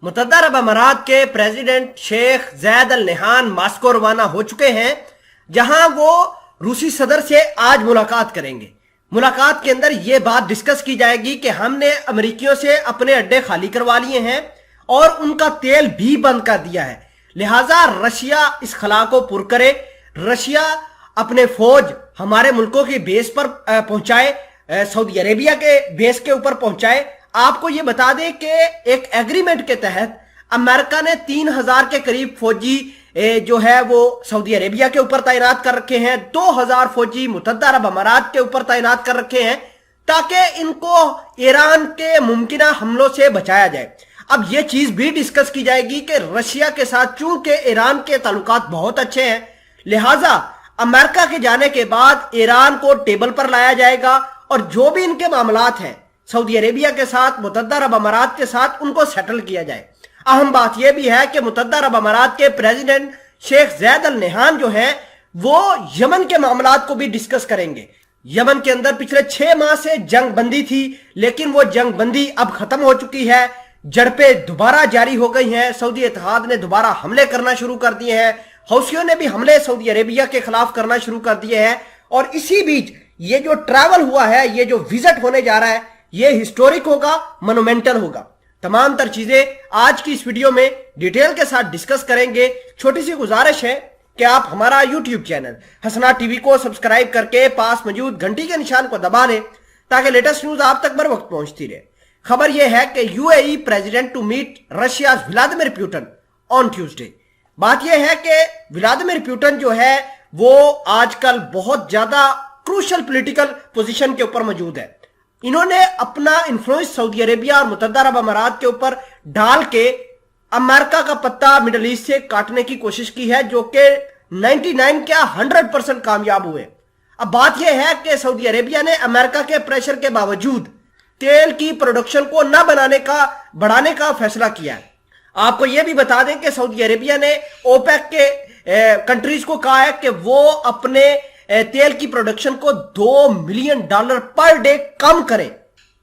मुत्तहदा अरब अमारात के president Sheikh Zaid अल नहान मास्को रवाना हो चुके हैं, जहां वो रूसी सदर से आज मुलाकात करेंगे। मुलाकात के अंदर यह बात डिस्कस की जाएगी कि हमने अमेरिकियों से अपने अड्डे खाली करवा लिए हैं और उनका तेल भी बंद कर दिया है, लिहाजा रशिया इस खला को पुर करे, रशिया अपने फौज हमारे मुल्कों की बेस पर पहुंचाए, सऊदी अरेबिया के बेस के ऊपर पहुंचाए। आपको ये बता दें कि एक एग्रीमेंट के तहत अमेरिका ने 3000 के करीब फौजी जो है वो सऊदी अरेबिया के ऊपर तैनात कर रखे हैं, 2000 फौजी मुत्तहदा अरब अमारात के ऊपर तैनात कर रखे हैं ताकि इनको ईरान के मुमकिना हमलों से बचाया जाए। अब यह चीज भी डिस्कस की जाएगी कि रशिया के साथ चूंकि ईरान के ताल्लुकात बहुत अच्छे हैं, लिहाजा अमेरिका के जाने के बाद ईरान को टेबल पर लाया जाएगा और जो भी इनके मामलात हैं सऊदी अरेबिया के साथ, मुत्तहदा अरब अमारात के साथ, उनको सेटल किया जाए। अहम बात यह भी है कि मुत्तहदा अरब अमारात के प्रेसिडेंट शेख जैद अल नहान जो है वो यमन के मामलात को भी डिस्कस करेंगे। यमन के अंदर पिछले 6 माह से जंग बंदी थी, लेकिन वो जंग बंदी अब खत्म हो चुकी है, झड़पें दोबारा जारी हो गई हैं, सऊदी इत्तेहाद ने दोबारा हमले करना शुरू कर दिए हैं, हौसियों ने भी हमले सऊदी अरेबिया के खिलाफ करना शुरू कर दिए हैं। और इसी बीच ये जो ट्रैवल हुआ है, ये जो विजिट होने जा रहा है, ये हिस्टोरिक होगा, मोनुमेंटल होगा। तमाम तर चीजें आज की इस वीडियो में डिटेल के साथ डिस्कस करेंगे। छोटी सी गुजारिश है कि आप हमारा यूट्यूब चैनल हसना टीवी को सब्सक्राइब करके पास मौजूद घंटी के निशान को दबा दें ताकि लेटेस्ट न्यूज आप तक बर वक्त पहुंचती रहे। खबर यह है कि UAE president to meet Russia's Vladimir Putin on Tuesday. बात यह है कि व्लादिमीर पुतिन जो है वो आजकल बहुत ज्यादा क्रूशल पॉलिटिकल पोजीशन के ऊपर मौजूद है। इन्होंने अपना इन्फ्लुएंस सऊदी अरेबिया और मुत्तहदा अरब अमारात के ऊपर डाल के अमेरिका का पत्ता मिडल ईस्ट से काटने की कोशिश की है, जो कि 99 क्या 100% कामयाब हुए। अब बात यह है कि सऊदी अरेबिया ने अमेरिका के प्रेशर के बावजूद तेल की प्रोडक्शन को न बढ़ाने का फैसला किया है। आपको यह भी बता दें कि सऊदी अरेबिया ने ओपेक के कंट्रीज को कहा है कि वो अपने तेल की प्रोडक्शन को $2 मिलियन पर डे कम करें।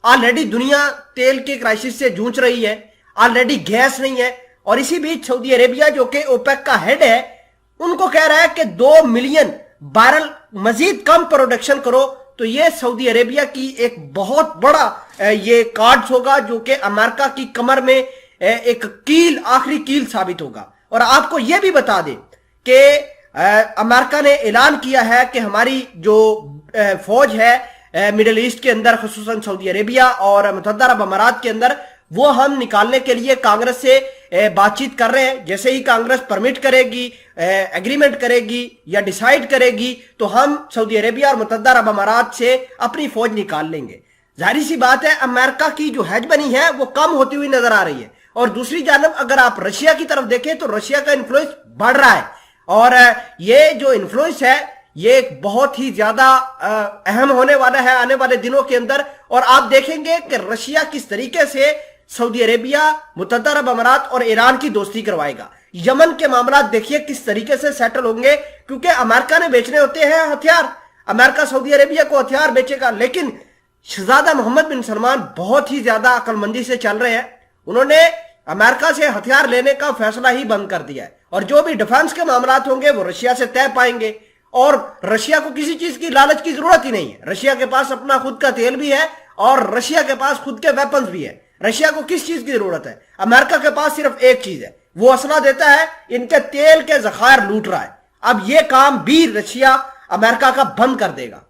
ऑलरेडी दुनिया तेल के क्राइसिस से जूझ रही है, ऑलरेडी गैस नहीं है, और इसी बीच सऊदी अरेबिया जो कि ओपेक का हेड है उनको कह रहा है कि 2 मिलियन बैरल मजीद कम प्रोडक्शन करो। तो ये सऊदी अरेबिया की एक बहुत बड़ा ये कार्ड होगा जो कि अमेरिका की कमर में एक कील, आखिरी कील साबित होगा। और आपको यह भी बता दें कि अमेरिका ने ऐलान किया है कि हमारी जो फौज है मिडिल ईस्ट के अंदर, खुसूसन सऊदी अरेबिया और मुत्तहदा अरब अमारात के अंदर, वो हम निकालने के लिए कांग्रेस से बातचीत कर रहे हैं। जैसे ही कांग्रेस परमिट करेगी, एग्रीमेंट करेगी या डिसाइड करेगी, तो हम सऊदी अरेबिया और मुत्तहदा अरब अमारात से अपनी फौज निकाल लेंगे। जाहिर सी बात है अमेरिका की जो हेज बनी है वो कम होती हुई नजर आ रही है, और दूसरी जानब अगर आप रशिया की तरफ देखें तो रशिया का इन्फ्लुएंस बढ़ रहा है, और ये जो इन्फ्लुएंस है ये बहुत ही ज्यादा अहम होने वाला है आने वाले दिनों के अंदर। और आप देखेंगे कि रशिया किस तरीके से सऊदी अरेबिया, मुत्तहदा अरब अमारात और ईरान की दोस्ती करवाएगा। यमन के मामला देखिए किस तरीके से सेटल होंगे, क्योंकि अमेरिका ने बेचने होते हैं हथियार, अमेरिका सऊदी अरेबिया को हथियार बेचेगा। लेकिन शहजादा मोहम्मद बिन सलमान बहुत ही ज्यादा अक्लमंदी से चल रहे हैं, उन्होंने अमेरिका से हथियार लेने का फैसला ही बंद कर दिया है, और जो भी डिफेंस के मामलात होंगे वो रशिया से तय पाएंगे। और रशिया को किसी चीज की लालच की जरूरत ही नहीं है, रशिया के पास अपना खुद का तेल भी है और रशिया के पास खुद के वेपन्स भी है। रशिया को किस चीज की जरूरत है? अमेरिका के पास सिर्फ एक चीज है, वो असला देता है, इनके तेल के जखायर लूट रहा है। अब ये काम भी रशिया अमेरिका का बंद कर देगा।